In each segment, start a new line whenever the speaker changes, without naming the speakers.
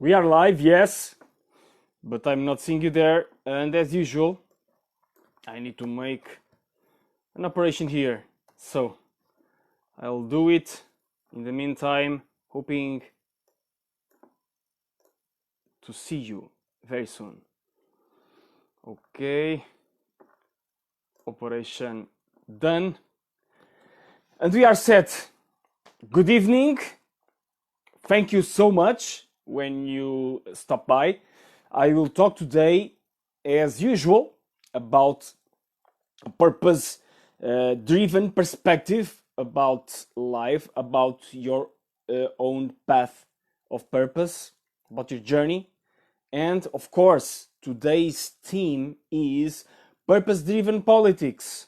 We are live, yes, but I'm not seeing you there. And as usual, I need to make an operation here. So I'll do it in the meantime, hoping to see you very soon. Okay, operation done. And we are set. Good evening. Thank you so much when you stop by. I will talk today, as usual, about a purpose driven perspective about life, about your own path of purpose, about your journey. And of course, today's theme is purpose driven politics.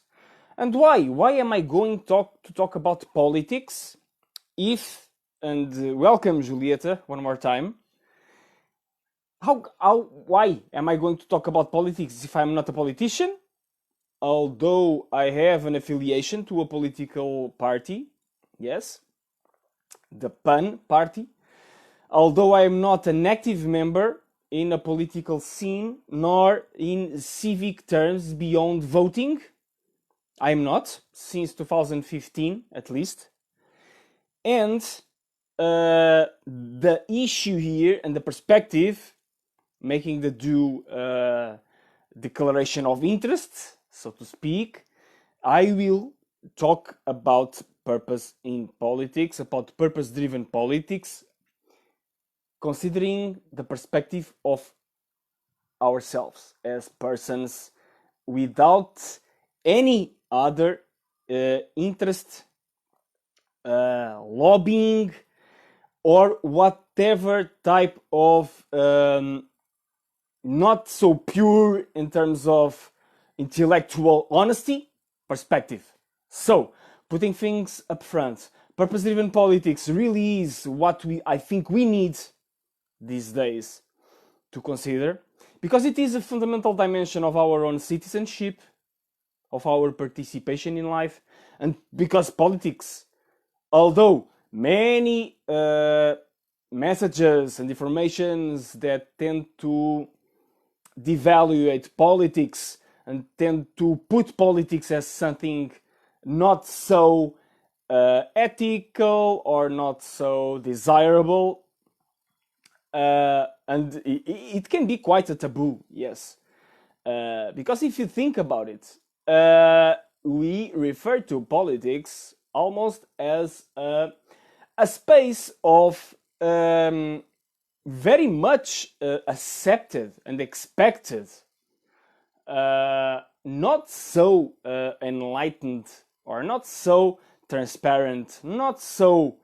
And why? Why am I going to talk about politics if, and welcome Julieta one more time. Why am I going to talk about politics if I'm not a politician? Although I have an affiliation to a political party, yes, the PAN party. Although I am not an active member in a political scene, nor in civic terms beyond voting. I am not, since 2015 at least. And the issue here and the perspective, making the due declaration of interest, so to speak, I will talk about purpose in politics, about purpose-driven politics, considering the perspective of ourselves as persons without any other interest, lobbying, or whatever type of not so pure in terms of intellectual honesty perspective. So, putting things up front, purpose-driven politics really is what I think we need these days to consider, because it is a fundamental dimension of our own citizenship, of our participation in life, and because politics, although many messages and informations that tend to devaluate politics and tend to put politics as something not so ethical or not so desirable, and it can be quite a taboo, yes. Because if you think about it, we refer to politics almost as a space of very much accepted and expected, not so enlightened or not so transparent, not so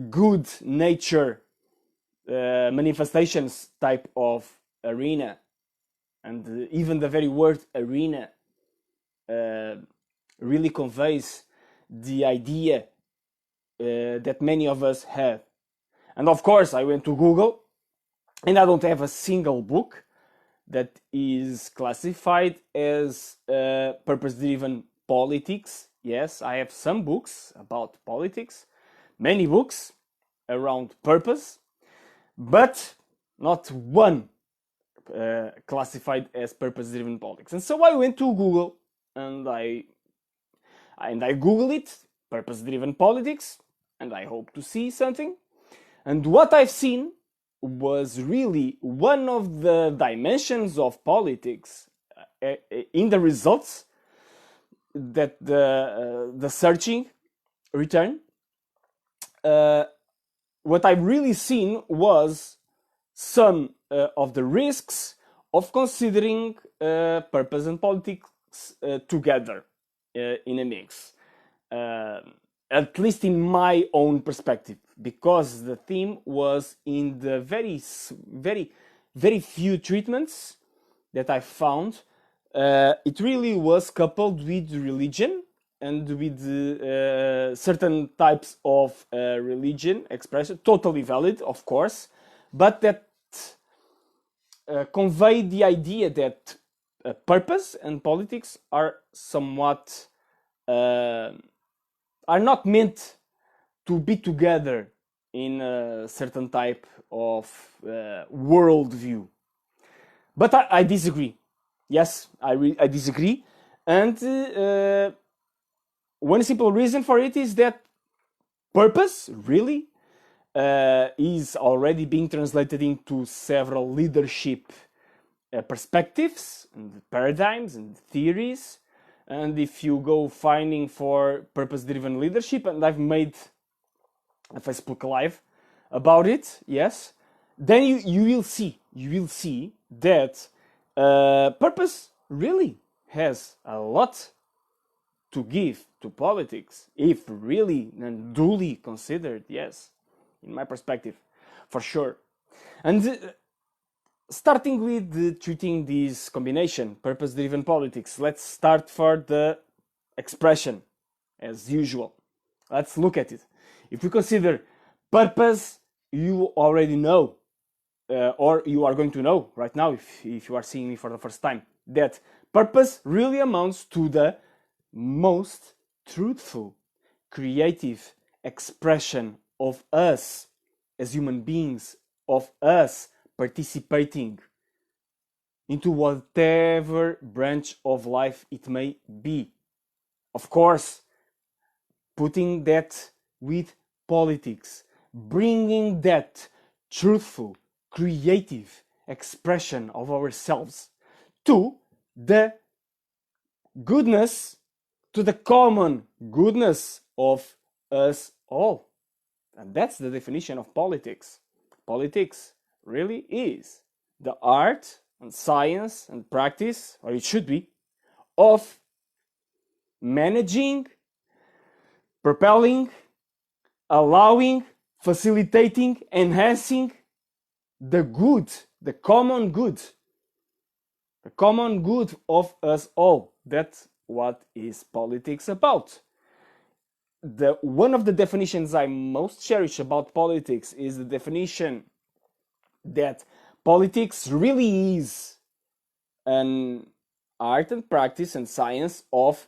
good nature manifestations type of arena. And even the very word arena really conveys the idea that many of us have. And of course, I went to Google, and I don't have a single book that is classified as purpose-driven politics. Yes, I have some books about politics, many books around purpose, but not one classified as purpose-driven politics. And so I went to Google and I Googled it, purpose-driven politics, and I hope to see something. And what I've seen was really one of the dimensions of politics in the results that the searching returned. What I've really seen was some of the risks of considering purpose and politics together in a mix. At least in my own perspective, because the theme was in the very few treatments that I found. It really was coupled with religion and with certain types of religion expression, totally valid, of course, but that conveyed the idea that purpose and politics are somewhat are not meant to be together in a certain type of worldview. But I disagree. Yes, I disagree. And one simple reason for it is that purpose really is already being translated into several leadership perspectives and paradigms and theories. And if you go finding for purpose-driven leadership, and I've made a Facebook Live about it, yes, then you will see that purpose really has a lot to give to politics if really and duly considered. Yes, in my perspective, for sure. And starting with treating this combination, purpose-driven politics, let's start for the expression as usual. Let's look at it. If we consider purpose, you already know, or you are going to know right now if you are seeing me for the first time, that purpose really amounts to the most truthful, creative expression of us as human beings, of us participating into whatever branch of life it may be. Of course, putting that with politics, bringing that truthful, creative expression of ourselves to the goodness, to the common goodness of us all. And that's the definition of politics. Politics really is the art and science and practice, or it should be, of managing, propelling, allowing, facilitating, enhancing the good, the common good of us all. That's what is politics about. One of the definitions I most cherish about politics is the definition that politics really is an art and practice and science of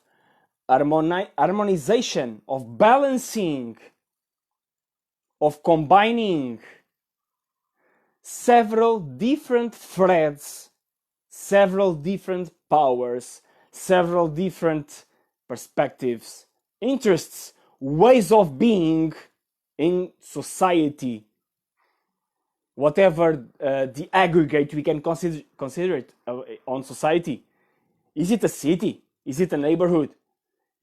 harmonization, of balancing, of combining several different threads, several different powers, several different perspectives, interests, ways of being in society. Whatever the aggregate we can consider it on society. Is it a city? Is it a neighborhood?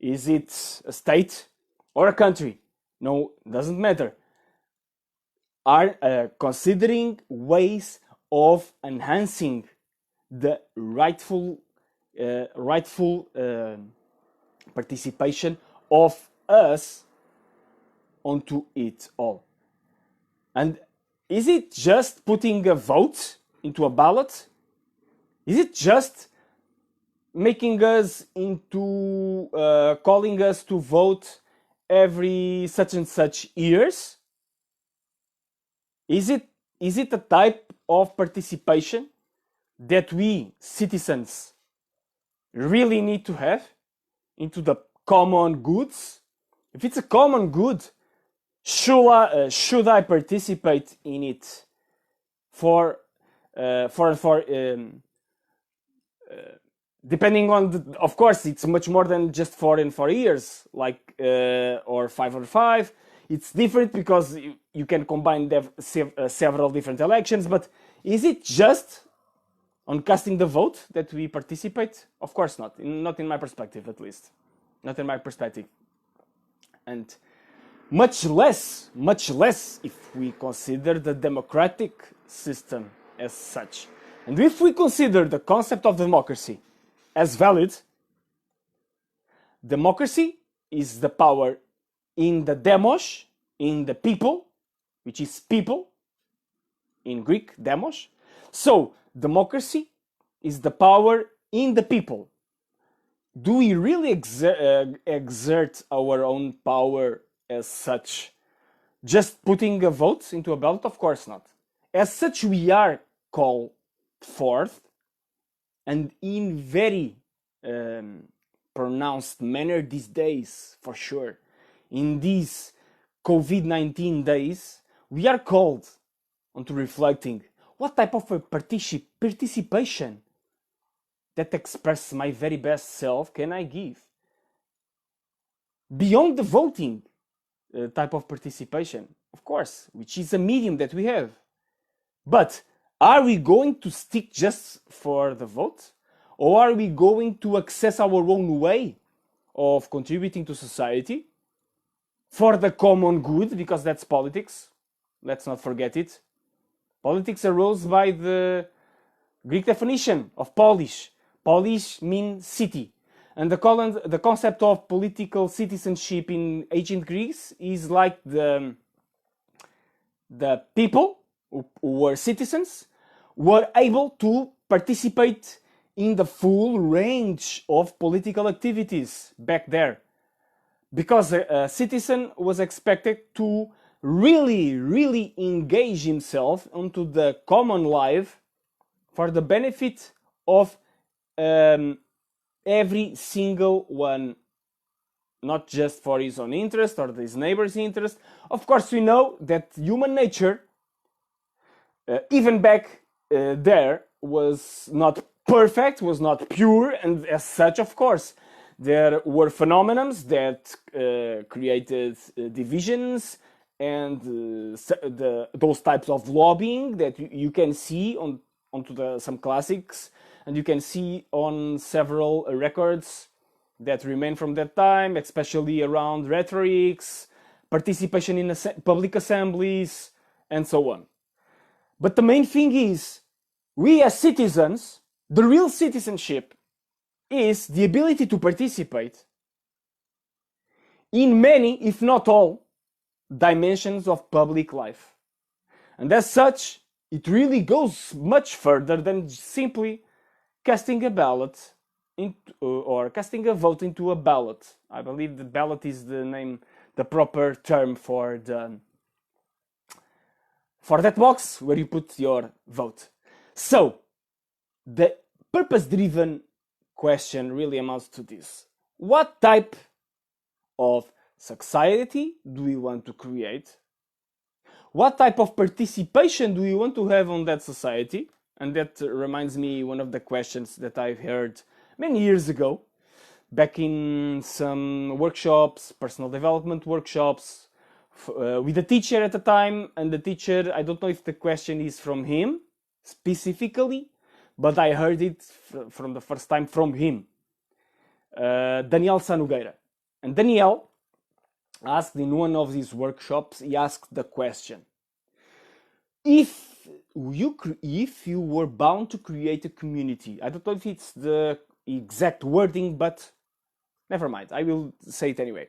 Is it a state or a country? No, doesn't matter. Are considering ways of enhancing the rightful participation of us onto it all. And is it just putting a vote into a ballot? Is it just making us into calling us to vote every such and such years? Is it a type of participation that we citizens really need to have into the common goods? If it's a common good, should I participate in it for depending on of course it's much more than just 4 and 4 years, like or 5 or 5. It's different because you can combine several different elections. But is it just on casting the vote that we participate? Of course not. Not in my perspective, at least. Not in my perspective. And much less if we consider the democratic system as such. And if we consider the concept of democracy as valid, democracy is the power in the demos, in the people, which is people, in Greek, demos. So, democracy is the power in the people. Do we really exert our own power as such? Just putting a vote into a ballot? Of course not. As such, we are called forth, and in very pronounced manner these days, for sure. In these COVID-19 days, we are called onto reflecting what type of a participation that expresses my very best self can I give beyond the voting type of participation, of course, which is a medium that we have. But are we going to stick just for the vote? Or are we going to access our own way of contributing to society for the common good? Because that's politics. Let's not forget it. Politics arose by the Greek definition of polis. Polis means city. And the concept of political citizenship in ancient Greece is like the people who were citizens were able to participate in the full range of political activities back there. Because a citizen was expected to really engage himself into the common life for the benefit of every single one, not just for his own interest or his neighbor's interest. Of course, we know that human nature, even back there, was not perfect, was not pure, and as such, of course, there were phenomena that created divisions and those types of lobbying that you can see onto some classics, and you can see on several records that remain from that time, especially around rhetorics, participation in public assemblies, and so on. But the main thing is, we as citizens, the real citizenship is the ability to participate in many, if not all, dimensions of public life. And as such, it really goes much further than simply casting a ballot or casting a vote into a ballot. I believe the ballot is the proper term for that box where you put your vote. So, the purpose-driven question really amounts to this. What type of society do we want to create? What type of participation do we want to have on that society? And that reminds me one of the questions that I've heard many years ago, back in some workshops, personal development workshops, with a teacher at the time. And the teacher, I don't know if the question is from him specifically, but I heard it from the first time from him, Daniel Sá Nogueira. And Daniel asked in one of these workshops, he asked the question, if you were bound to create a community, I don't know if it's the exact wording, but never mind, I will say it anyway.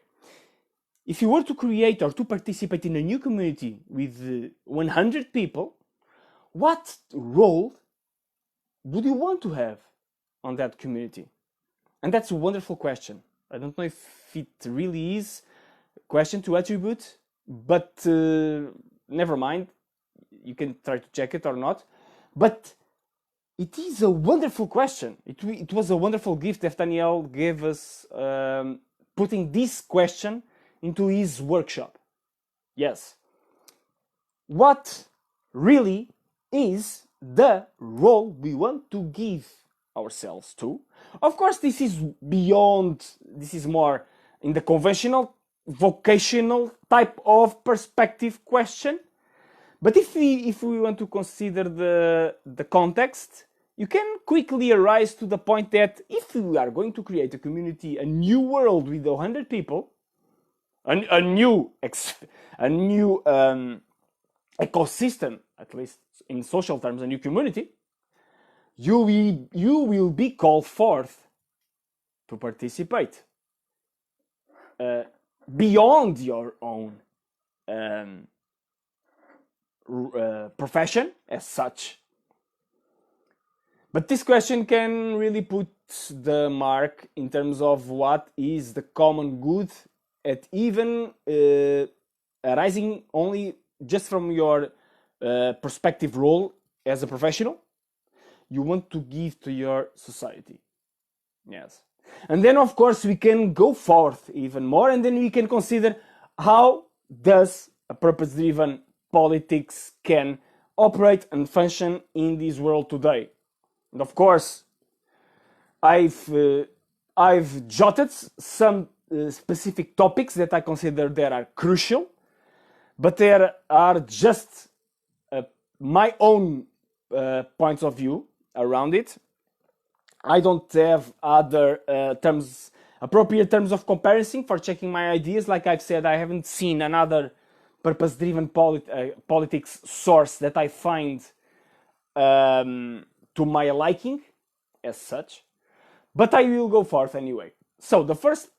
If you were to create or to participate in a new community with 100 people, what role would you want to have on that community? And that's a wonderful question. I don't know if it really is a question to attribute, but never mind. You can try to check it or not. But it is a wonderful question. It was a wonderful gift that Daniel gave us, putting this question into his workshop. Yes. What really is the role we want to give ourselves to? Of course, this is more in the conventional, vocational type of perspective question. But if we want to consider the context, you can quickly arise to the point that if we are going to create a community, a new world with 100 people, a new ecosystem, at least in social terms, a new community, you will be called forth to participate beyond your own profession as such. But this question can really put the mark in terms of what is the common good, at even arising only just from your prospective role as a professional you want to give to your society. Yes. And then, of course, we can go forth even more, and then we can consider how does a purpose-driven politics can operate and function in this world today. And of course, I've jotted some specific topics that I consider that are crucial, but there are just my own points of view around it. I don't have other appropriate terms of comparison for checking my ideas. Like I've said, I haven't seen another purpose-driven politics source that I find to my liking as such. But I will go forth anyway. So the first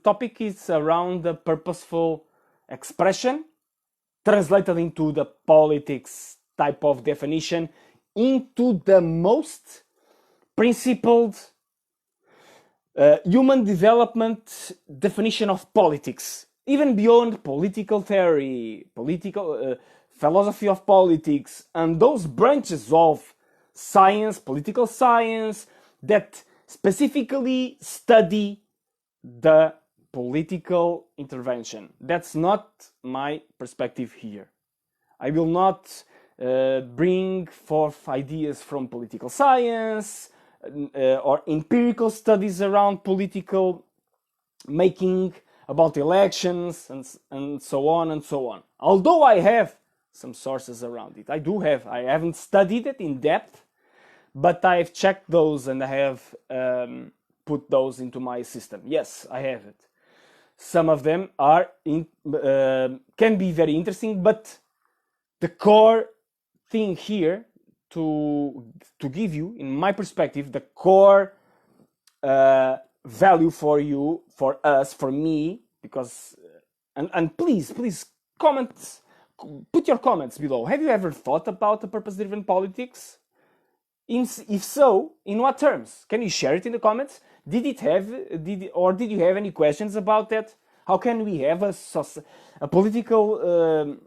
topic is around the purposeful expression, translated into the politics type of definition, into the most principled human development definition of politics, even beyond political theory, political philosophy of politics, and those branches of science, political science, that specifically study the political intervention. That's not my perspective here. I will not bring forth ideas from political science or empirical studies around political making, about elections, and so on and so on. Although I have some sources around it. I haven't studied it in depth, but I've checked those and I have put those into my system. Yes, I have it. Some of them are can be very interesting, but the core thing here to give you, in my perspective, the core value for you, for us, for me, because and please comment, put your comments below. Have you ever thought about the purpose-driven politics? If so, in what terms? Can you share it in the comments? Did you have any questions about that? How can we have a political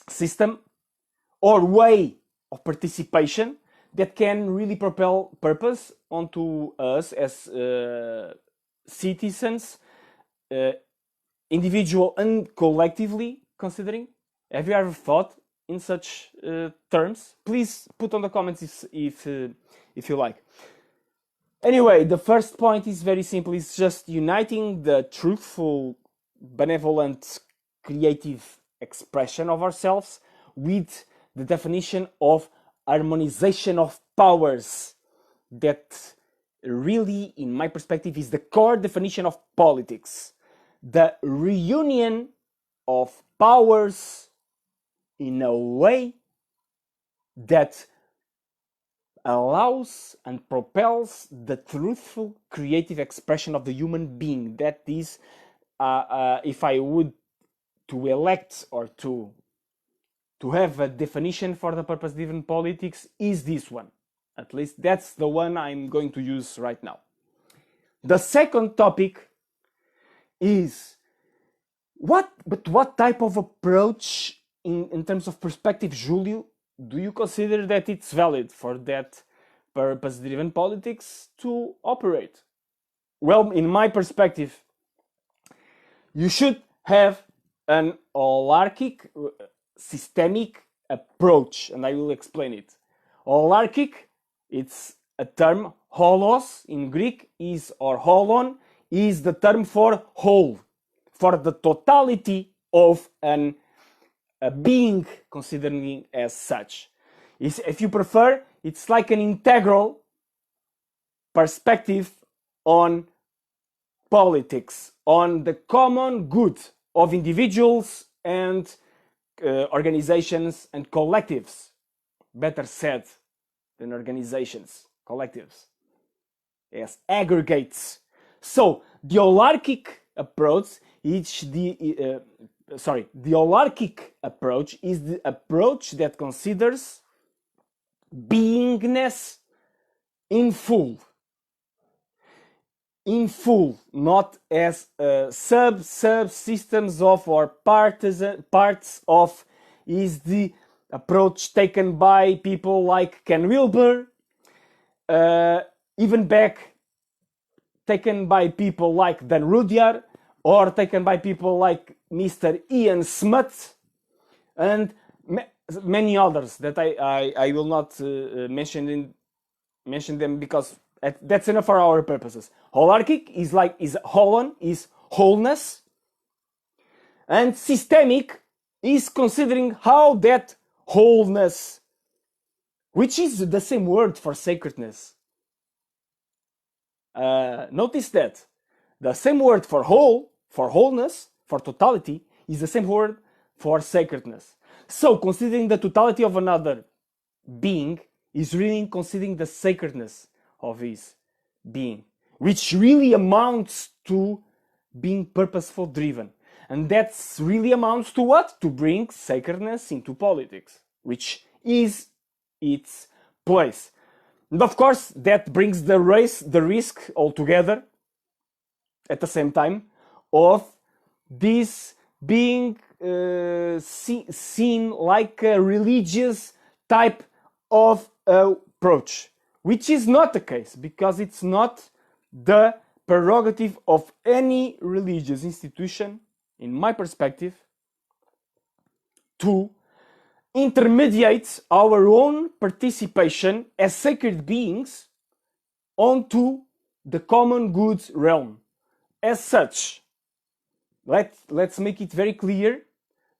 system or way of participation that can really propel purpose onto us as citizens, individual and collectively considering? Have you ever thought in such terms? Please put on the comments if you like. Anyway, the first point is very simple. It's just uniting the truthful, benevolent, creative expression of ourselves with the definition of harmonization of powers that really, in my perspective, is the core definition of politics. The reunion of powers in a way that allows and propels the truthful creative expression of the human being. That is, if I would to elect or to have a definition for the purpose-driven politics, is this one. At least that's the one I'm going to use right now. The second topic is what type of approach in terms of perspective, Julio, do you consider that it's valid for that purpose-driven politics to operate? Well, in my perspective, you should have an holarchic, systemic approach, and I will explain it. Holarchic, it's a term, holos in Greek is, or holon, is the term for whole, for the totality of a being, considering as such. If you prefer, it's like an integral perspective on politics, on the common good of individuals and organizations and collectives. Better said than organizations, collectives. Yes, aggregates. So the holarchic approach the holarchic approach is the approach that considers beingness in full, not as subsystems of or parts of, is the approach taken by people like Ken Wilber, even back taken by people like Dan Rudyard, or taken by people like Mr. Ian Smuts, and many others that I will not mention them because that's enough for our purposes. Holarchic is holon is wholeness, and systemic is considering how that wholeness, which is the same word for sacredness. Notice that the same word for whole, for wholeness, for totality, is the same word for sacredness. So considering the totality of another being is really considering the sacredness of his being, which really amounts to being purposeful driven. And that really amounts to what? To bring sacredness into politics, which is its place. And of course, that brings the risk altogether at the same time of this being seen like a religious type of approach, which is not the case, because it's not the prerogative of any religious institution, in my perspective, to intermediate our own participation as sacred beings onto the common goods realm. As such, let's make it very clear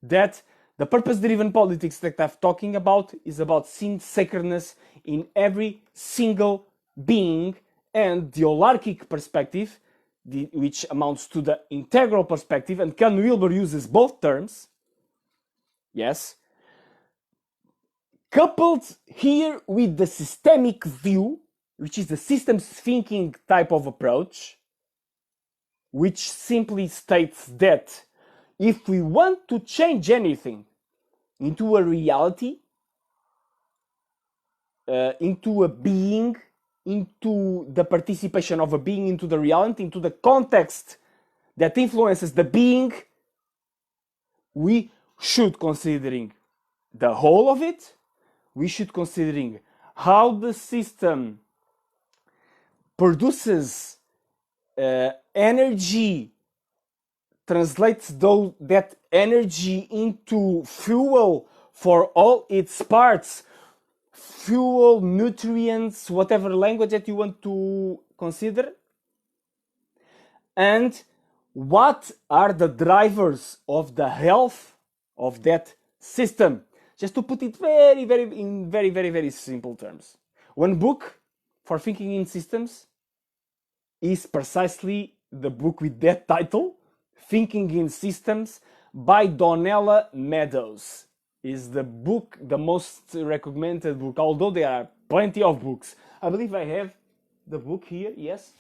that the purpose-driven politics that I'm talking about is about seeing sacredness in every single being, and the holarchic perspective, which amounts to the integral perspective, and Ken Wilber uses both terms, yes, coupled here with the systemic view, which is the systems thinking type of approach, which simply states that if we want to change anything into a reality, into a being, into the participation of a being into the reality, into the context that influences the being, we should considering the whole of it, we should considering how the system produces energy, translates that energy into fuel for all its parts, fuel, nutrients, whatever language that you want to consider, and what are the drivers of the health of that system. Just to put it very simple terms. One book for thinking in systems is precisely the book with that title, Thinking in Systems, by Donella Meadows. Is the book, the most recommended book, although there are plenty of books. I believe I have the book here, yes.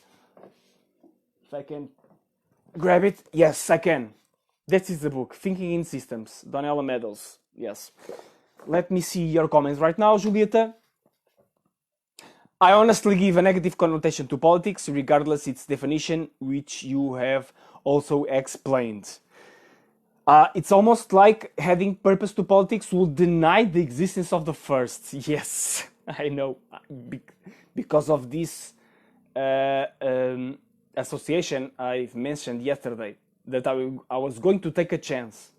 If I can grab it, yes, I can. That is the book, Thinking in Systems, Donella Meadows, yes. Let me see your comments right now, Julieta. I honestly give a negative connotation to politics, regardless its definition, which you have also explained. It's almost like having purpose to politics will deny the existence of the first. Yes, I know. Because of this association I've mentioned yesterday, that I was going to take a chance.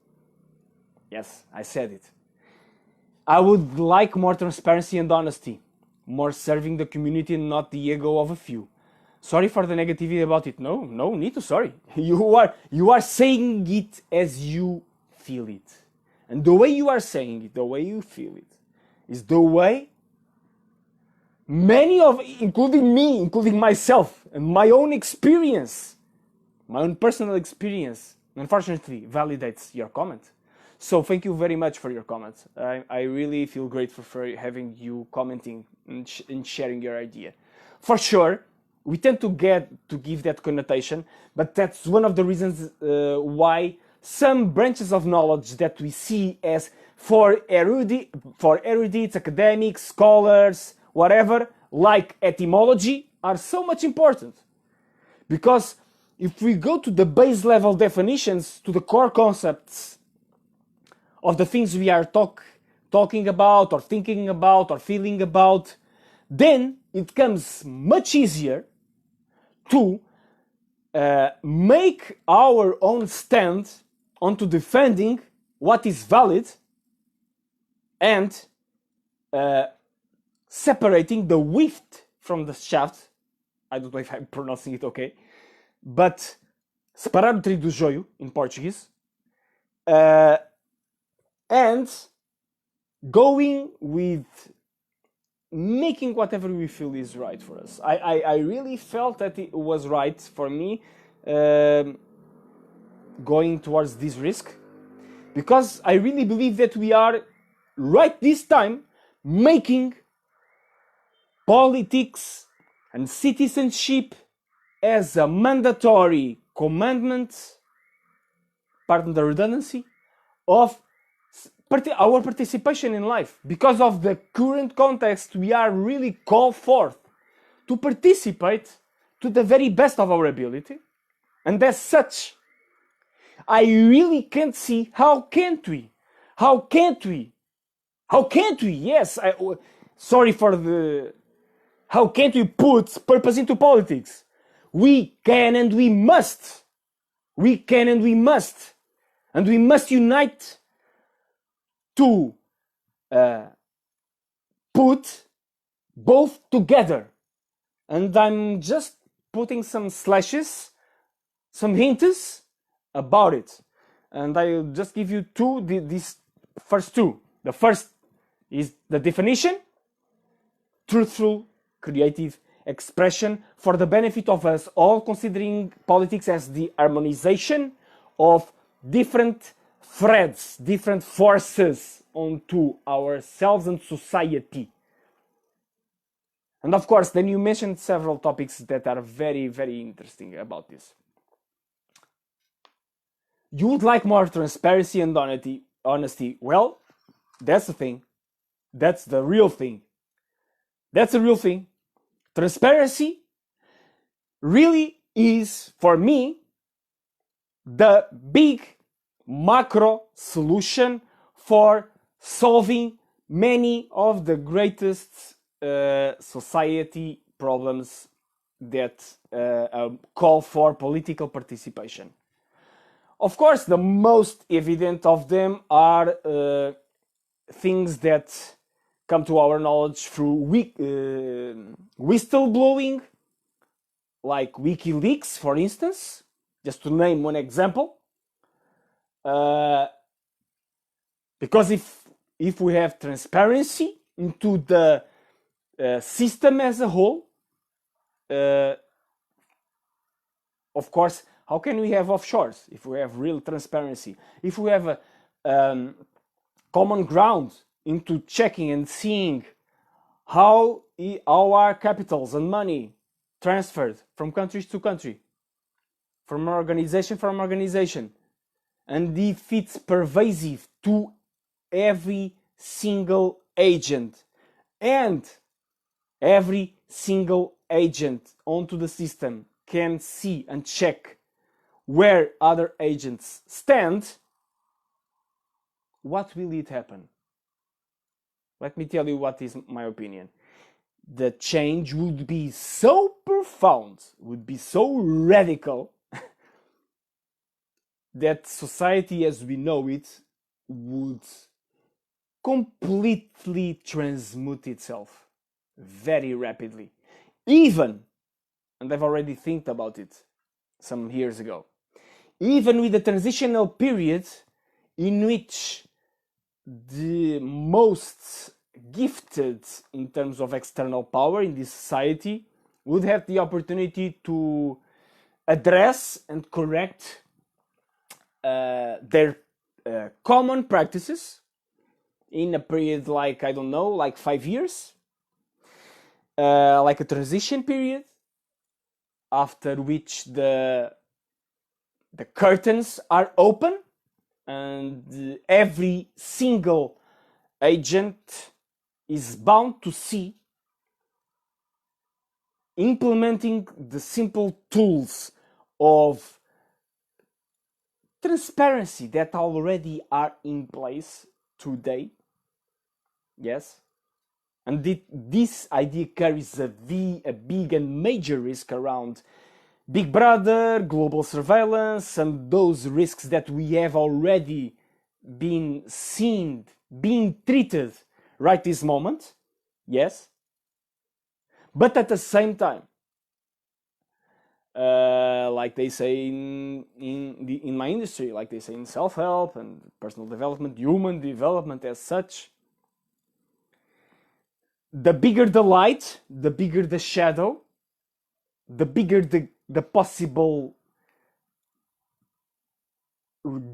Yes, I said it. I would like more transparency and honesty, more serving the community and not the ego of a few. Sorry for the negativity about it. No need to sorry. You are saying it as you feel it. And the way you are saying it, the way you feel it, is the way many of, including me, including myself, and my own experience, my own personal experience, unfortunately, validates your comment. So thank you very much for your comments. I really feel grateful for having you commenting and sharing your idea. For sure, we tend to give that connotation, but that's one of the reasons why some branches of knowledge that we see as for erudites, academics, scholars, whatever, like etymology, are so much important. Because if we go to the base level definitions, to the core concepts of the things we are talking about, or thinking about, or feeling about, then it becomes much easier to make our own stand onto defending what is valid and separating the wheat from the shaft. I don't know if I'm pronouncing it okay, but separar o trigo do joio in Portuguese, and going with making whatever we feel is right for us. I really felt that it was right for me going towards this risk, because I really believe that we are right this time making politics and citizenship as a mandatory commandment, pardon the redundancy, of our participation in life. Because of the current context, we are really called forth to participate to the very best of our ability. And as such, I really can't see how can't we? How can't we? How can't we? Yes, sorry for the... How can't we put purpose into politics? We can and we must. We can and we must. And we must unite to put both together. And I'm just putting some slashes, some hints about it. And I'll just give you these first two. The first is the definition: truthful, creative expression for the benefit of us all, considering politics as the harmonization of different threads, different forces onto ourselves and society. And of course, then you mentioned several topics that are very, very interesting about this. You would like more transparency and honesty. Well, that's the thing. That's the real thing. That's the real thing. Transparency really is, for me, the big macro solution for solving many of the greatest society problems that call for political participation. Of course, the most evident of them are things that come to our knowledge through whistleblowing, like WikiLeaks, for instance, just to name one example. Because if we have transparency into the system as a whole, of course, how can we have offshores if we have real transparency? If we have a common ground into checking and seeing how our capitals and money transferred from countries to country, from organization, and if it's pervasive to every single agent, and every single agent onto the system can see and check where other agents stand, what will it happen? Let me tell you what is my opinion. The change would be so profound, would be so radical, that society as we know it would completely transmute itself very rapidly. Even, and I've already thought about it some years ago, even with the transitional period in which the most gifted in terms of external power in this society would have the opportunity to address and correct their common practices in a period like, I don't know, like 5 years, like a transition period, after which the curtains are open and every single agent is bound to see implementing the simple tools of transparency that already are in place today. Yes. And this idea carries a big and major risk around Big Brother, global surveillance, and those risks that we have already being seen, being treated right this moment, yes, but at the same time, like they say in my industry, like they say in self-help and personal development, human development as such, the bigger the light, the bigger the shadow, the bigger the possible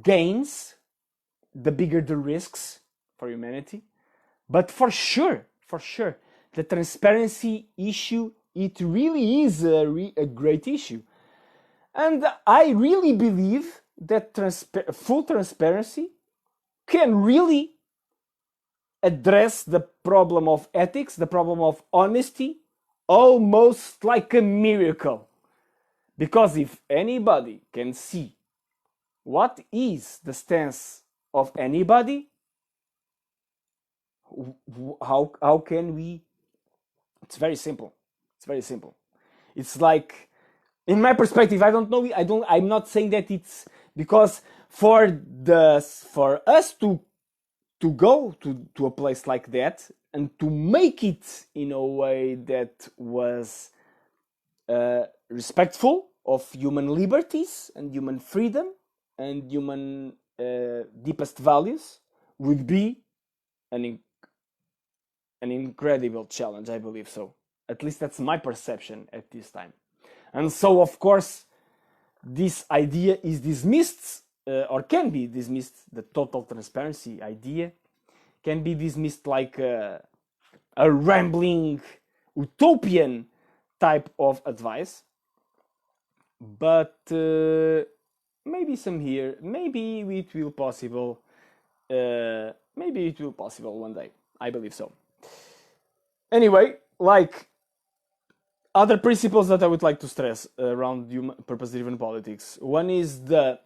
gains, the bigger the risks for humanity. But for sure, the transparency issue, it really is a great issue. And I really believe that full transparency can really address the problem of ethics, the problem of honesty, almost like a miracle. Because if anybody can see what is the stance of anybody, how can we? It's very simple. It's very simple. It's like, in my perspective, I don't know. I'm not saying that it's because for us to go to a place like that and to make it in a way that was respectful of human liberties and human freedom and human deepest values would be an incredible challenge, I believe so. At least that's my perception at this time. And so, of course, this idea is dismissed, or can be dismissed, the total transparency idea can be dismissed like a rambling, utopian type of advice. But maybe some here, maybe it will possible, maybe it will possible one day. I believe so. Anyway, like other principles that I would like to stress around purpose-driven politics. One is the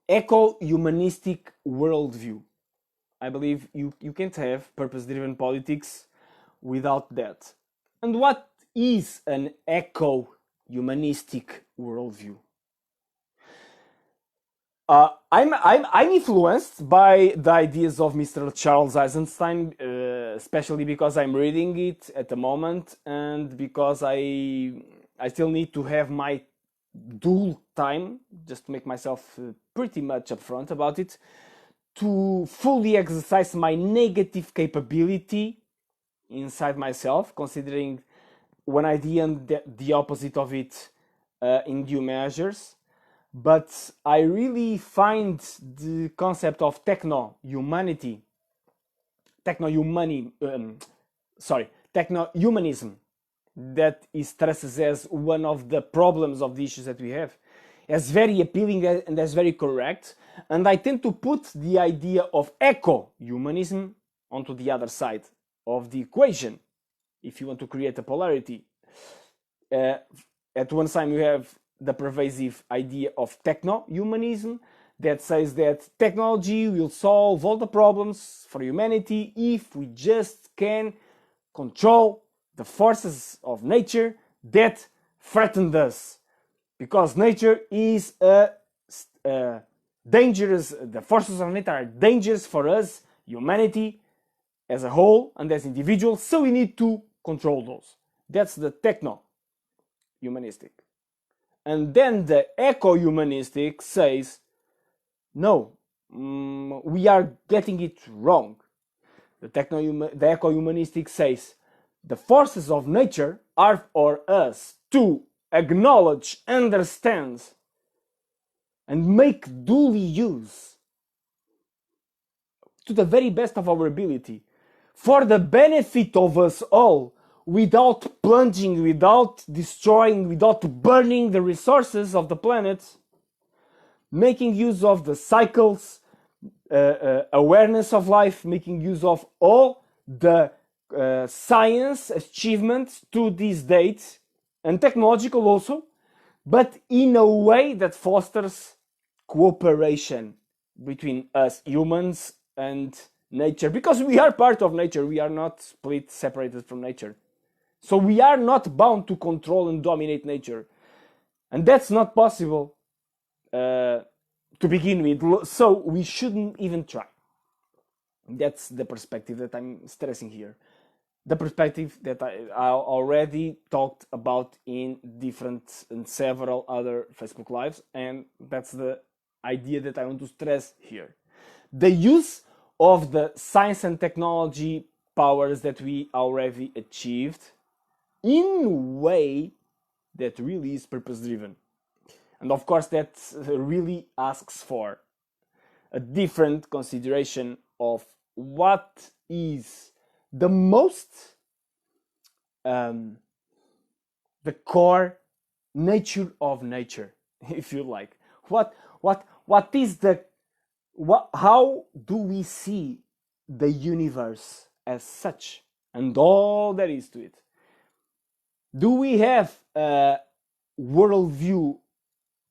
eco-humanistic worldview. I believe you can't have purpose-driven politics without that. And what is an eco-humanistic worldview? I'm influenced by the ideas of Mr. Charles Eisenstein, especially because I'm reading it at the moment, and because I still need to have my dual time, just to make myself pretty much upfront about it, to fully exercise my negative capability inside myself, considering one idea and the opposite of it in due measures. But I really find the concept of techno-humanism that is stressed as one of the problems of the issues that we have as very appealing and as very correct. And I tend to put the idea of eco-humanism onto the other side of the equation, if you want to create a polarity. At one side you have the pervasive idea of techno-humanism that says that technology will solve all the problems for humanity if we just can control the forces of nature that threaten us. Because nature is dangerous, the forces of nature are dangerous for us, humanity, as a whole and as individuals, so we need to control those. That's the techno-humanistic. And then the eco-humanistic says, no, we are getting it wrong. The eco-humanistic says, the forces of nature are for us to acknowledge, understand, and make duly use to the very best of our ability for the benefit of us all, without plunging, without destroying, without burning the resources of the planet, making use of the cycles, awareness of life, making use of all the science achievements to this date, and technological also, but in a way that fosters cooperation between us humans and nature, because we are part of nature, we are not separated from nature. So we are not bound to control and dominate nature. And that's not possible to begin with, so we shouldn't even try. That's the perspective that I'm stressing here. The perspective that I already talked about in different and several other Facebook Lives, and that's the idea that I want to stress here. The use of the science and technology powers that we already achieved in a way that really is purpose driven. And of course, that really asks for a different consideration of what is the most the core nature of nature, if you like. What is the how do we see the universe as such and all there is to it? Do we have a worldview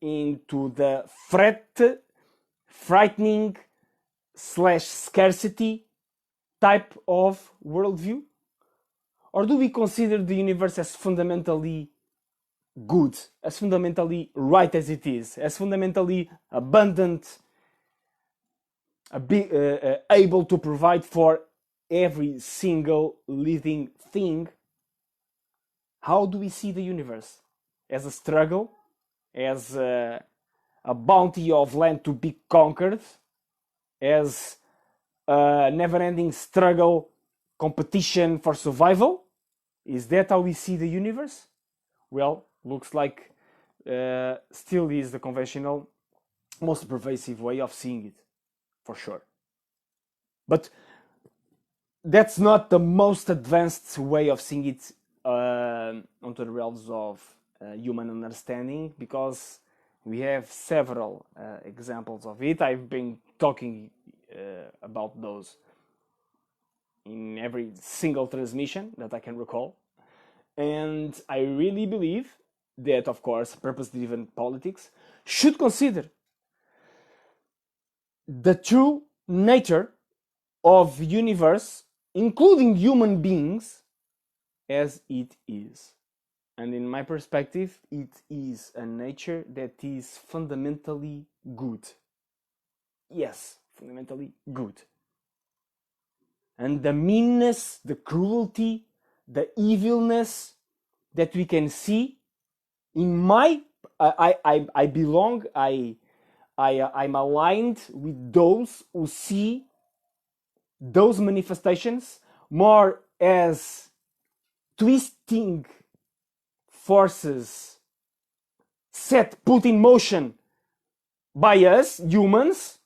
into the frightening slash scarcity type of worldview? Or do we consider the universe as fundamentally good, as fundamentally right as it is, as fundamentally abundant, able to provide for every single living thing? How do we see the universe? As a struggle? As a bounty of land to be conquered? As a never-ending struggle, competition for survival? Is that how we see the universe? Well, looks like still is the conventional, most pervasive way of seeing it, for sure. But that's not the most advanced way of seeing it onto the realms of human understanding, because we have several examples of it. I've been talking about those in every single transmission that I can recall. And I really believe that, of course, purpose-driven politics should consider the true nature of the universe, including human beings, as it is. And in my perspective, it is a nature that is fundamentally good. Yes, fundamentally good. And the meanness, the cruelty, the evilness that we can see in I belong, I'm aligned with those who see those manifestations more as twisting forces put in motion by us humans,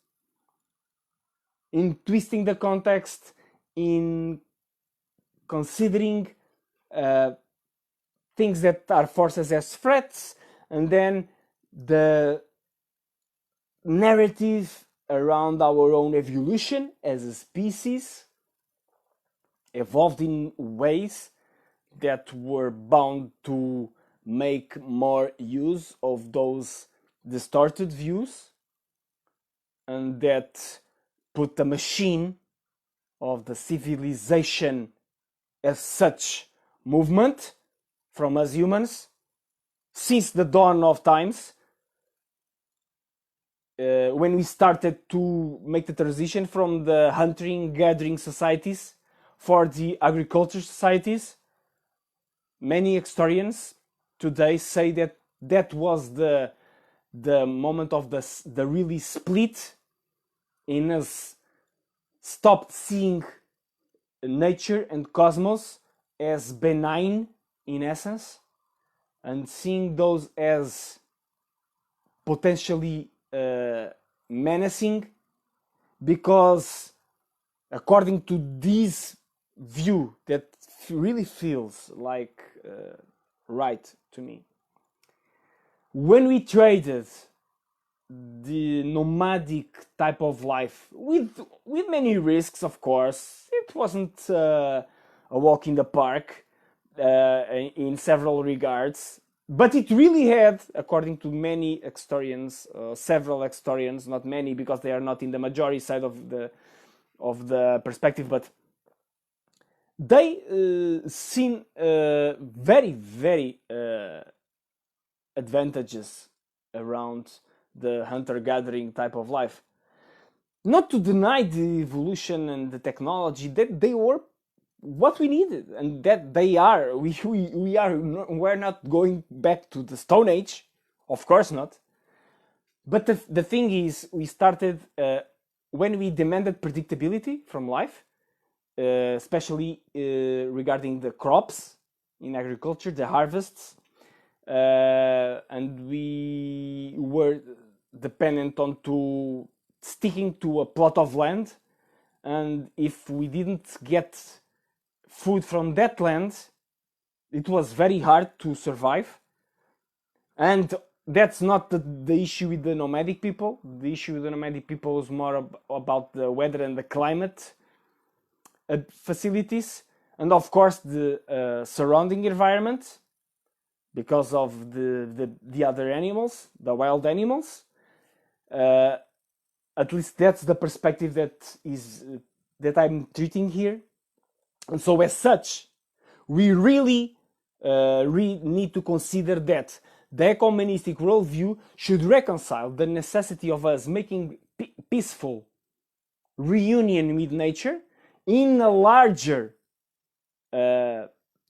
in twisting the context, in considering things that are forces as threats, and then the narrative around our own evolution as a species evolved in ways that were bound to make more use of those distorted views, and that put the machine of the civilization as such movement from us humans since the dawn of times, when we started to make the transition from the hunting-gathering societies for the agriculture societies. Many historians today say that that was the moment of the really split in us stopped seeing nature and cosmos as benign in essence, and seeing those as potentially menacing, because according to this view that really feels like right to me, when we traded the nomadic type of life with many risks, of course, it wasn't a walk in the park in several regards, but it really had, according to many historians, several historians, not many because they are not in the majority side of the perspective, but they seen very, very advantages around the hunter-gathering type of life. Not to deny the evolution and the technology, that they were what we needed, and that they are. We're not going back to the Stone Age, of course not. But the thing is, we started when we demanded predictability from life, especially regarding the crops in agriculture, the harvests, and we were dependent on to sticking to a plot of land, and if we didn't get food from that land, it was very hard to survive. And that's not the issue with the nomadic people. The issue with the nomadic people is more about the weather and the climate facilities, and of course the surrounding environment, because of the other animals, the wild animals. At least that's the perspective that I'm treating here. And so as such, we really need to consider that the ecumenistic worldview should reconcile the necessity of us making peaceful reunion with nature in a larger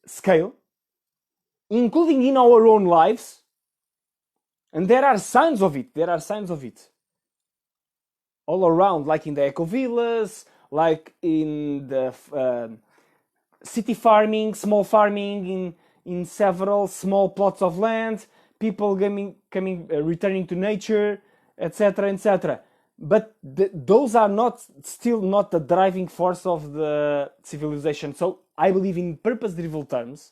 scale, including in our own lives. And there are signs of it. All around, like in the eco-villas, like in the city farming, small farming, in several small plots of land, people returning to nature, etc., etc. But those are still not the driving force of the civilization. So I believe in purpose-driven terms.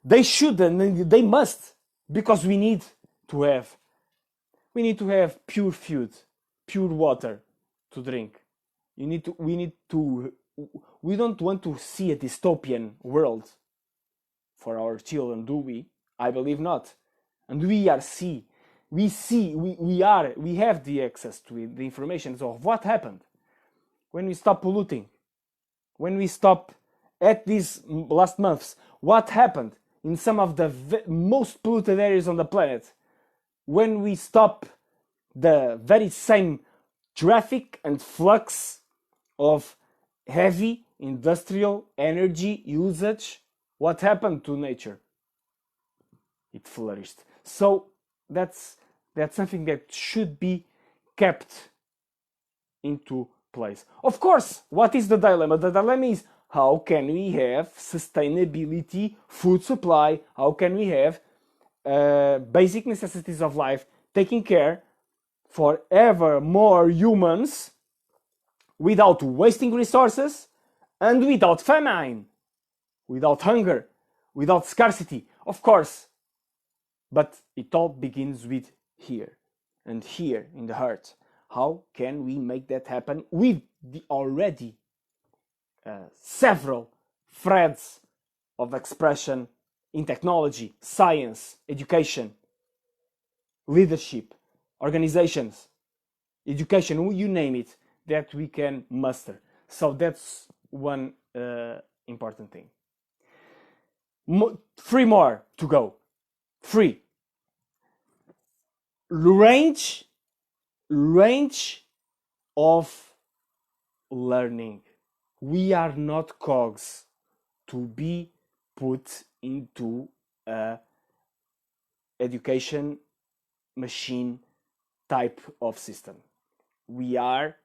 They should and they must, because we need to have pure food, pure water to drink. We don't want to see a dystopian world for our children, do we? I believe not. And we have the access to the information of what happened when we stop polluting, when we stop at these last months, what happened in some of the most polluted areas on the planet, when we stop the very same traffic and flux of heavy industrial energy usage. What happened to nature? It flourished. So that's something that should be kept into place. Of course, what is the dilemma? The dilemma is, how can we have sustainability, food supply? How can we have basic necessities of life taking care for ever more humans without wasting resources and without famine, without hunger, without scarcity? Of course, but it all begins with here, and here in the heart. How can we make that happen with the already several threads of expression in technology, science, education, leadership, organizations, education, you name it, that we can muster? So that's one important thing. 3 more to go. 3. Range of learning. We are not cogs to be put into a education machine type of system. We are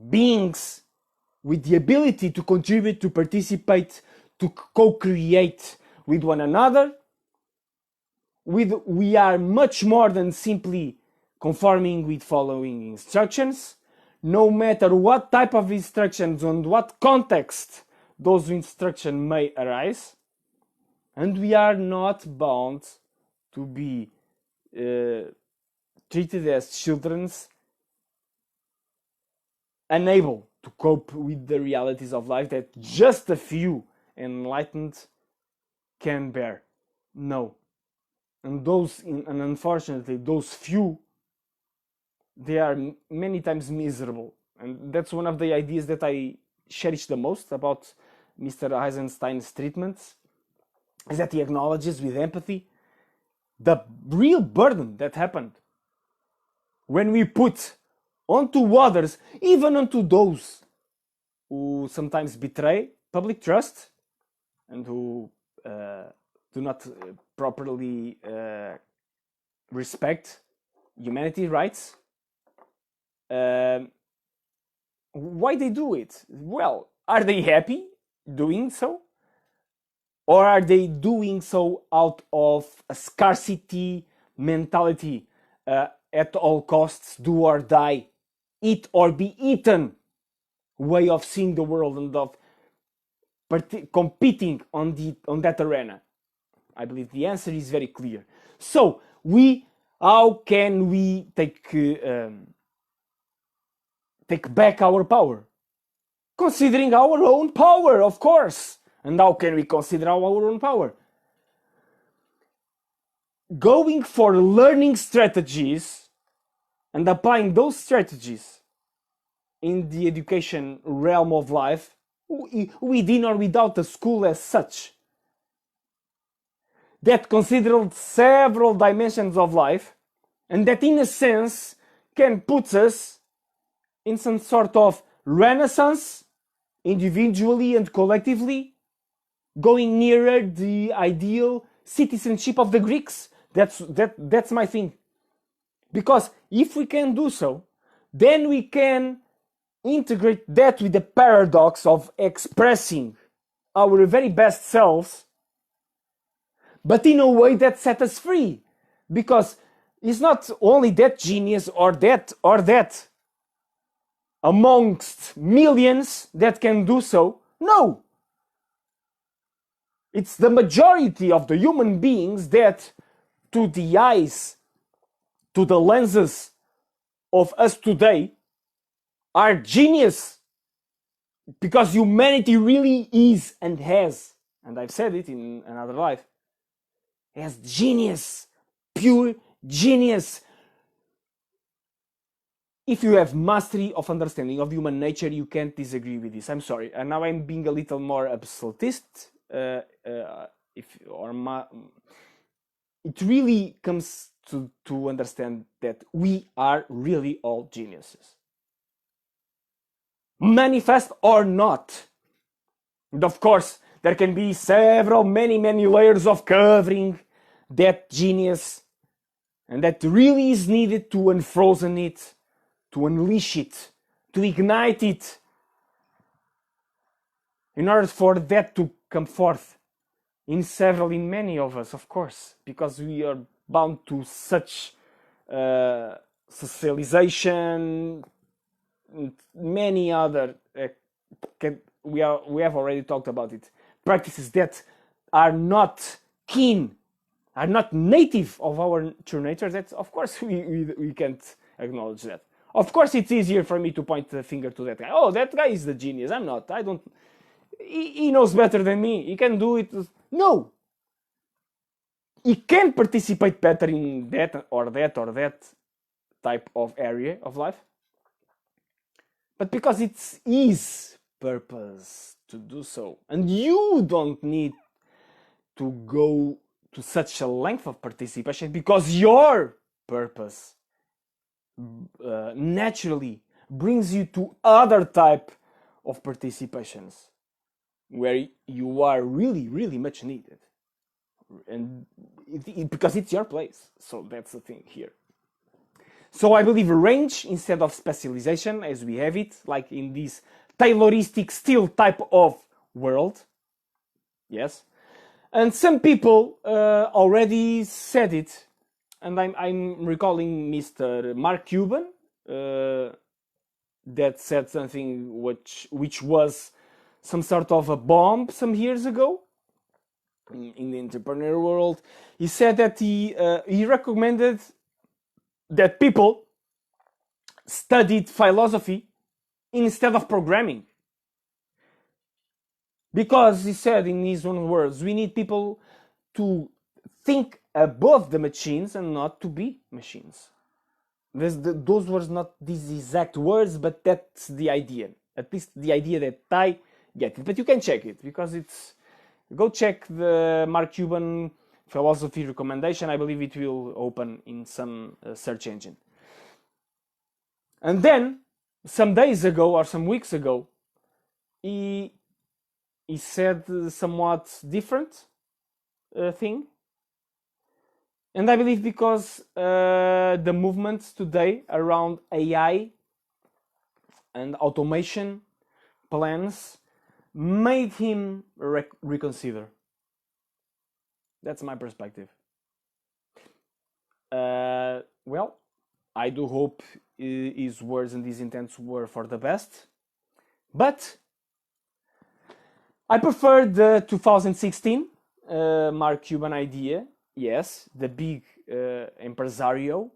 beings with the ability to contribute, to participate, to co-create with one another. We are much more than simply conforming with following instructions, no matter what type of instructions and what context those instructions may arise. And we are not bound to be treated as children, unable to cope with the realities of life that just a few enlightened can bear. No. And unfortunately, those few, they are many times miserable. And that's one of the ideas that I cherish the most about Mr. Eisenstein's treatments, is that he acknowledges with empathy the real burden that happened when we put onto others, even onto those who sometimes betray public trust and who do not properly respect humanity rights, why they do it? Well, are they happy doing so? Or are they doing so out of a scarcity mentality, at all costs, do or die, eat or be eaten way of seeing the world and of competing on that arena? I believe the answer is very clear. So how can we take back our power? Considering our own power, of course. And how can we consider our own power? Going for learning strategies and applying those strategies in the education realm of life, within or without the school as such, that considered several dimensions of life, and that in a sense can put us in some sort of renaissance, individually and collectively, going nearer the ideal citizenship of the Greeks. That's my thing. Because if we can do so, then we can integrate that with the paradox of expressing our very best selves, but in a way that sets us free. Because it's not only that genius or that amongst millions that can do so. No! It's the majority of the human beings that, to the eyes, to the lenses of us today, are genius. Because humanity really is and has, and I've said it in another life, has genius, pure genius. If you have mastery of understanding of human nature, you can't disagree with this. I'm sorry, and now I'm being a little more absolutist. It really comes to understand that we are really all geniuses, manifest or not. And of course, there can be many layers of covering that genius, and that really is needed to unfrozen it, to unleash it, to ignite it, in order for that to come forth in many of us, of course, because we are bound to such socialization, many other, we have already talked about it, practices that are not are not native of our true nature. That, of course, we can't acknowledge that. Of course, it's easier for me to point the finger to that guy. Oh, that guy is the genius. I'm not. I don't. He knows better than me. He can do it. No. He can participate better in that or that type of area of life. But because it's his purpose to do so, and you don't need to go to such a length of participation, because your purpose naturally brings you to other type of participations where you are really much needed, and because it's your place. So that's the thing here. So I believe range instead of specialization, as we have it, like in this Tayloristic still type of world. Yes. And some people already said it, and I'm recalling Mr. Mark Cuban, that said something which was some sort of a bomb some years ago in the entrepreneur world. He said that he recommended that people studied philosophy instead of programming. Because he said in his own words, we need people to think above the machines and not to be machines. Those were not these exact words, but that's the idea. At least the idea that I get it. But you can check it, because it's... Go check the Mark Cuban philosophy recommendation. I believe it will open in some search engine. And then, some days ago or some weeks ago, he said somewhat different thing. And I believe because the movements today around AI and automation plans made him reconsider. That's my perspective. Well, I do hope his words and his intents were for the best. But I prefer the 2016 Mark Cuban idea. Yes, the big impresario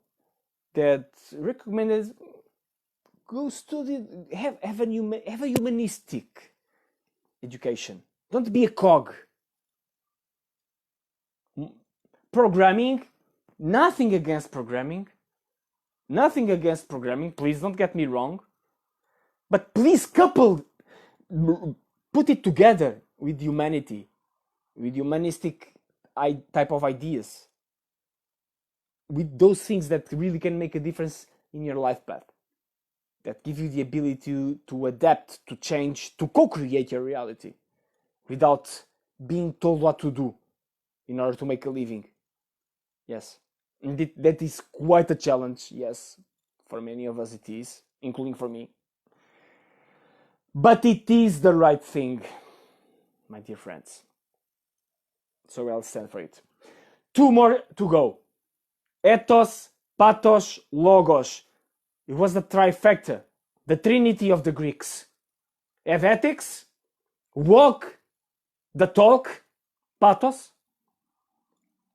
that recommended go study, have a humanistic education. Don't be a cog. Programming, nothing against programming. Nothing against programming, please don't get me wrong. But please put it together with humanity, with humanistic type of ideas, with those things that really can make a difference in your life path, that give you the ability to adapt, to change, to co-create your reality without being told what to do in order to make a living. Yes, that is quite a challenge. Yes, for many of us it is, including for me. But it is the right thing, my dear friends. So I'll stand for it. 2 more to go. Ethos, pathos, logos. It was the trifecta, the trinity of the Greeks. Have ethics, walk the talk, pathos,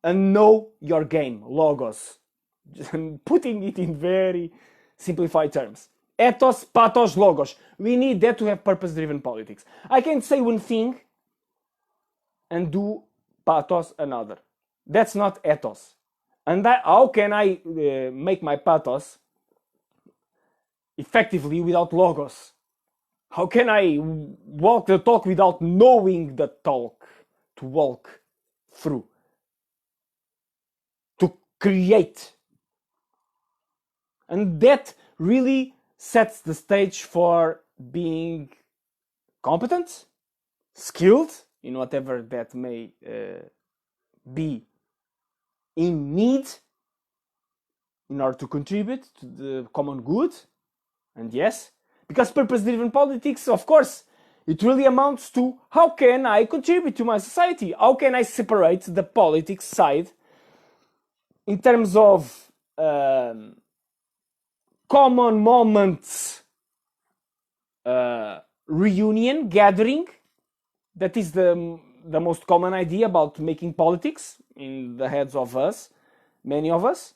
and know your game, logos. Putting it in very simplified terms. Ethos, pathos, logos. We need that to have purpose-driven politics. I can say one thing and do pathos another. That's not ethos. And how can I make my pathos effectively without logos? How can I walk the talk without knowing the talk to walk through? To create. And that really sets the stage for being competent, skilled in whatever that may be in need in order to contribute to the common good. And yes, because purpose-driven politics, of course, it really amounts to how can I contribute to my society? How can I separate the politics side in terms of common moments, reunion, gathering? That is the most common idea about making politics in the heads of us, many of us.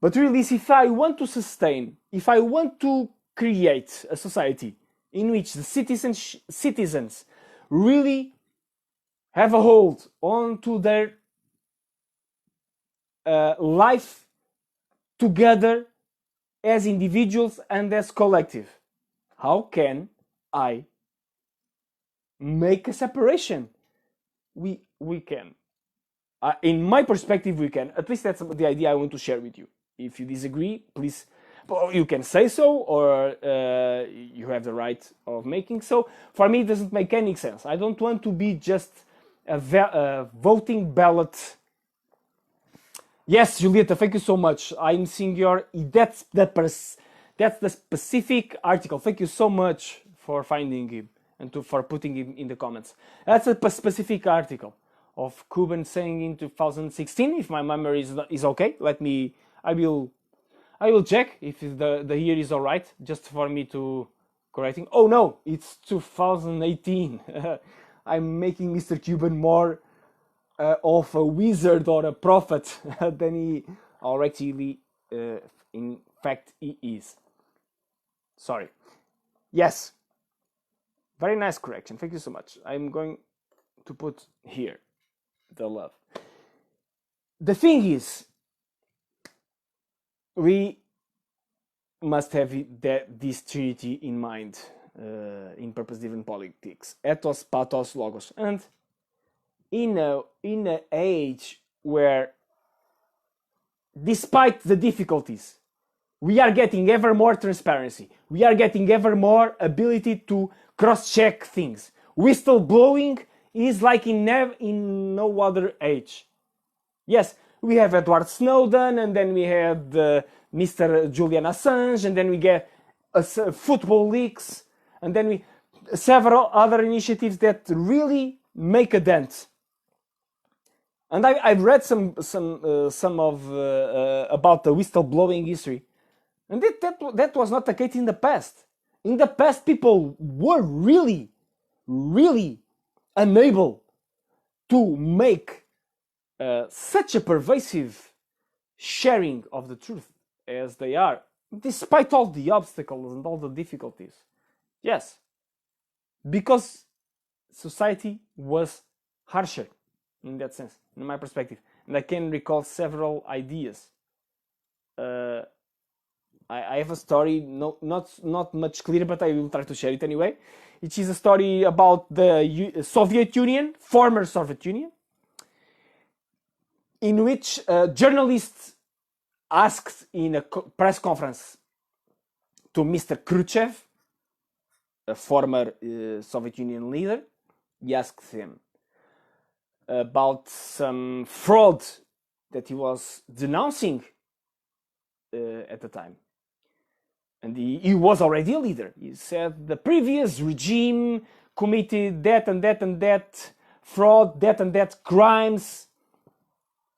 But really, if I want to sustain, if I want to create a society in which the citizens really have a hold onto their life together as individuals and as collective, how can I make a separation? We can. In my perspective, we can. At least that's the idea I want to share with you. If you disagree, please, you can say so, or you have the right of making so. For me, it doesn't make any sense. I don't want to be just a voting ballot. Yes, Julieta, thank you so much. I'm seeing your... That's the specific article. Thank you so much for finding him and for putting him in the comments. That's a specific article of Cuban saying in 2016, if my memory is okay. I will check if the year is alright, just for me to correcting. Oh no, it's 2018. I'm making Mr. Cuban more of a wizard or a prophet than he already, in fact, he is. Sorry. Yes. Very nice correction. Thank you so much. I'm going to put here the love. The thing is, we must have this trinity in mind in purpose-driven politics: ethos, pathos, logos. And in an age where, despite the difficulties, we are getting ever more transparency. We are getting ever more ability to cross-check things. Whistleblowing is like in no other age. Yes, we have Edward Snowden, and then we had Mr. Julian Assange, and then we get football leaks, and then we several other initiatives that really make a dent. And I've read some of about the whistleblowing history, and that was not the case in the past. In the past, people were really unable to make such a pervasive sharing of the truth as they are, despite all the obstacles and all the difficulties. Yes, because society was harsher in that sense, in my perspective. And I can recall several ideas. I have a story, not much clear, but I will try to share it anyway. Which is a story about the Soviet Union, former Soviet Union, in which journalists asked in a press conference to Mr. Khrushchev, a former Soviet Union leader. He asked him about some fraud that he was denouncing at the time. And he was already a leader. He said the previous regime committed that and that and that fraud, that and that crimes.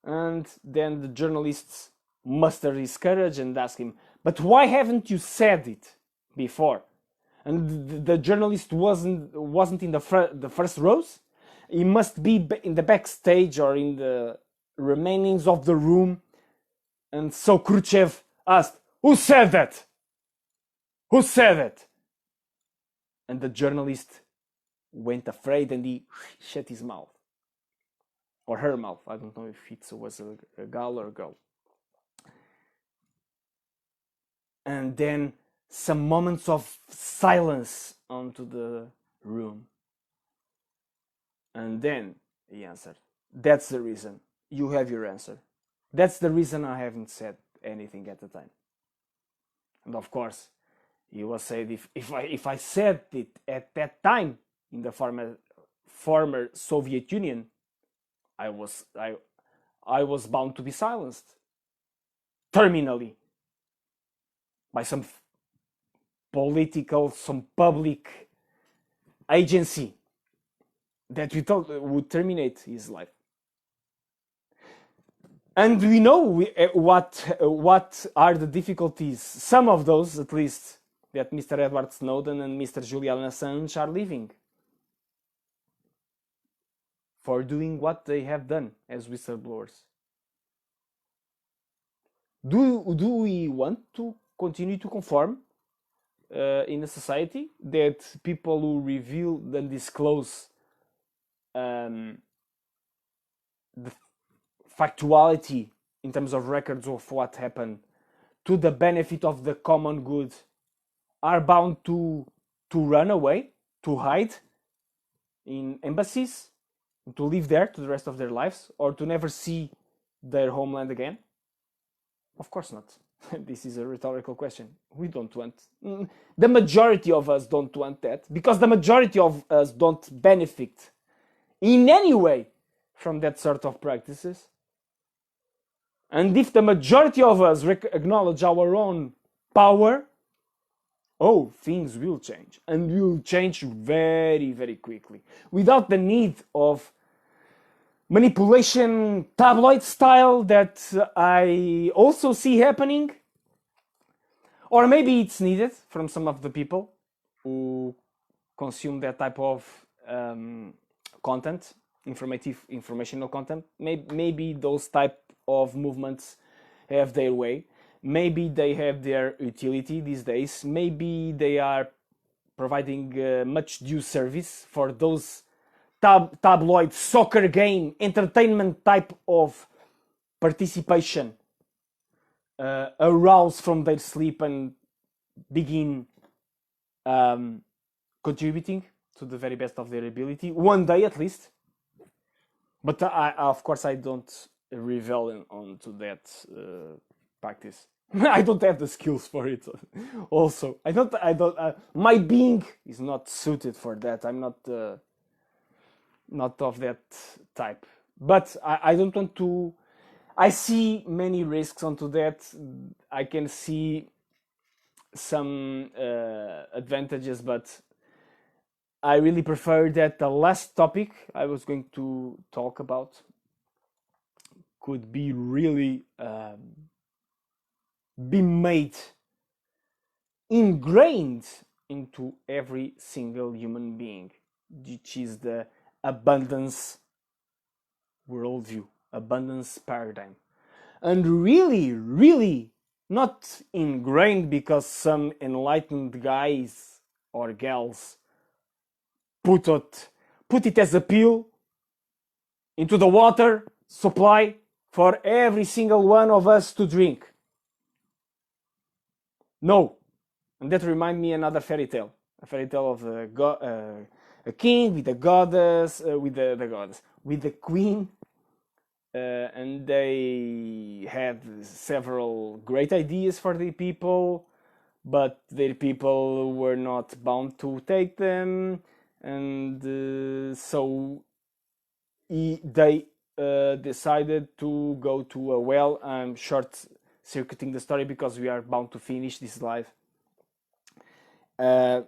And then the journalists mustered his courage and asked him, but why haven't you said it before? And the journalist wasn't in the first rows. He must be in the backstage or in the remainings of the room. And so Khrushchev asked, who said that? Who said it? And the journalist went afraid and he shut his mouth. Or her mouth. I don't know if it was a gal or a girl. And then some moments of silence onto the room. And then he answered, that's the reason. You have your answer. That's the reason I haven't said anything at the time. And of course, he was said, if I said it at that time in the former Soviet Union, I was bound to be silenced terminally by some political, some public agency that we thought would terminate his life. And we know what are the difficulties, some of those at least, that Mr. Edward Snowden and Mr. Julian Assange are living for doing what they have done as whistleblowers. Do we want to continue to conform in a society that people who reveal and disclose the factuality in terms of records of what happened to the benefit of the common good are bound to run away, to hide in embassies, to live there to the rest of their lives, or to never see their homeland again? Of course not. This is a rhetorical question. We don't want... The majority of us don't want that, because the majority of us don't benefit in any way from that sort of practices. And if the majority of us acknowledge our own power, things will change, and will change very, very quickly, without the need of manipulation tabloid style that I also see happening. Or maybe it's needed from some of the people who consume that type of content, informational content. Maybe those type of movements have their way. Maybe they have their utility these days. Maybe they are providing much due service for those tabloid soccer game entertainment type of participation, arouse from their sleep and begin contributing to the very best of their ability, one day at least. But of course I don't revel onto that practice. I don't have the skills for it. Also, my being is not suited for that. I'm not of that type. But I don't want to. I see many risks onto that. I can see some advantages, but I really prefer that the last topic I was going to talk about could be really be made ingrained into every single human being, which is the abundance worldview, abundance paradigm. And really, really not ingrained because some enlightened guys or gals put it as a pill into the water supply for every single one of us to drink. No. And that reminds me another fairy tale. A fairy tale of a king with a goddess, with the queen. And they had several great ideas for the people, but their people were not bound to take them. And so they decided to go to a well. I'm short circuiting the story because we are bound to finish this live. And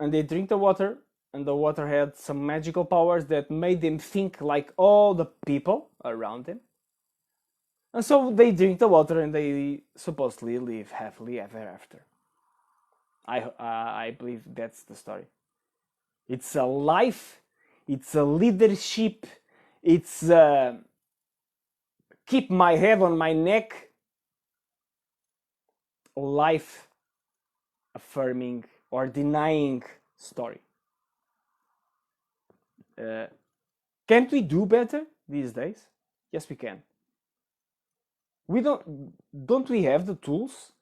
they drink the water, and the water had some magical powers that made them think like all the people around them. And so they drink the water and they supposedly live happily ever after. I believe that's the story. It's a life, it's a leadership, it's a keep my head on my neck, life affirming or denying story. Can't we do better these days? Yes, we can. We don't we have the tools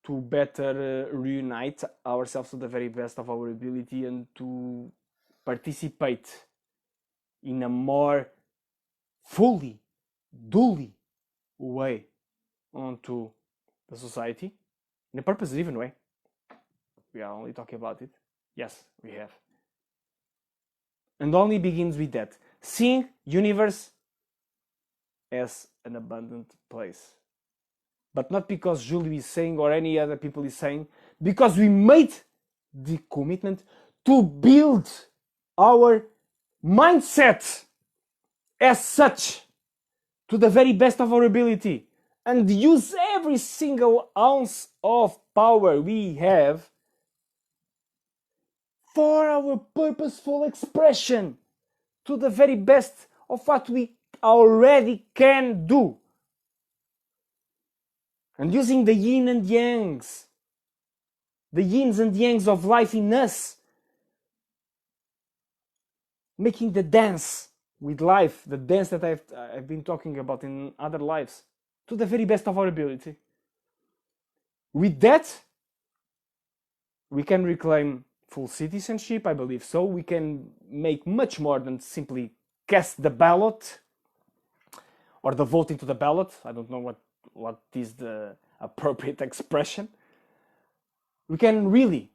to better reunite ourselves to the very best of our ability and to participate in a more fully, duly way onto the society in a purpose-driven way? We are only talking about it. Yes, we have. And only begins with that. Seeing universe as an abundant place. But not because Julio is saying or any other people is saying, because we made the commitment to build our mindset as such to the very best of our ability and use every single ounce of power we have for our purposeful expression to the very best of what we already can do. And using the yin and yangs, the yins and yangs of life in us, making the dance with life, the dance that I've been talking about in other lives, to the very best of our ability. With that, we can reclaim full citizenship, I believe so. We can make much more than simply cast the ballot or the vote into the ballot. I don't know what is the appropriate expression. We can really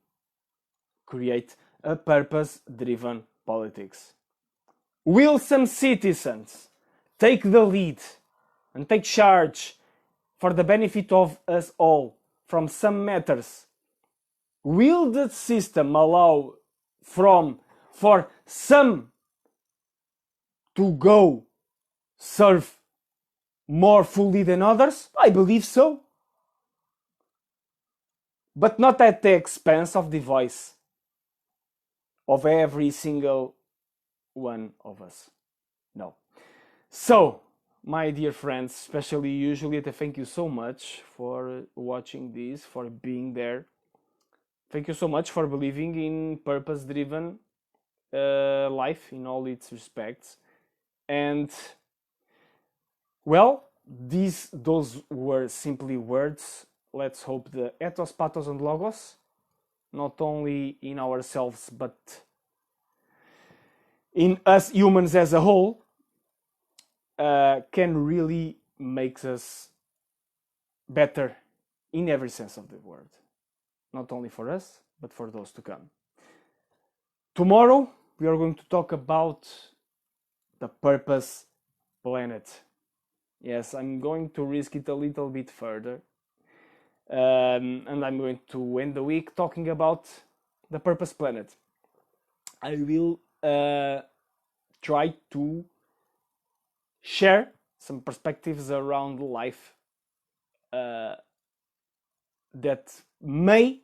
create a purpose-driven politics. Will some citizens take the lead and take charge for the benefit of us all from some matters? Will the system allow for some to go serve more fully than others? I believe so. But not at the expense of the voice of every single one of us. No. So, my dear friends, especially you, Julieta, thank you so much for watching this, for being there. Thank you so much for believing in purpose-driven life in all its respects. And, well, those were simply words. Let's hope the ethos, pathos, and logos, not only in ourselves, but in us humans as a whole, can really make us better in every sense of the word, not only for us, but for those to come. Tomorrow, we are going to talk about the purpose planet. Yes, I'm going to risk it a little bit further. And I'm going to end the week talking about the purpose planet. I will try to share some perspectives around life that may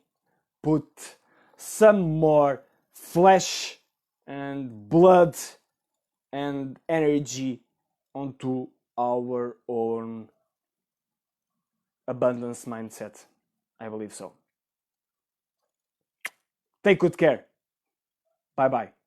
put some more flesh and blood and energy onto our own abundance mindset. I believe so. Take good care. Bye bye.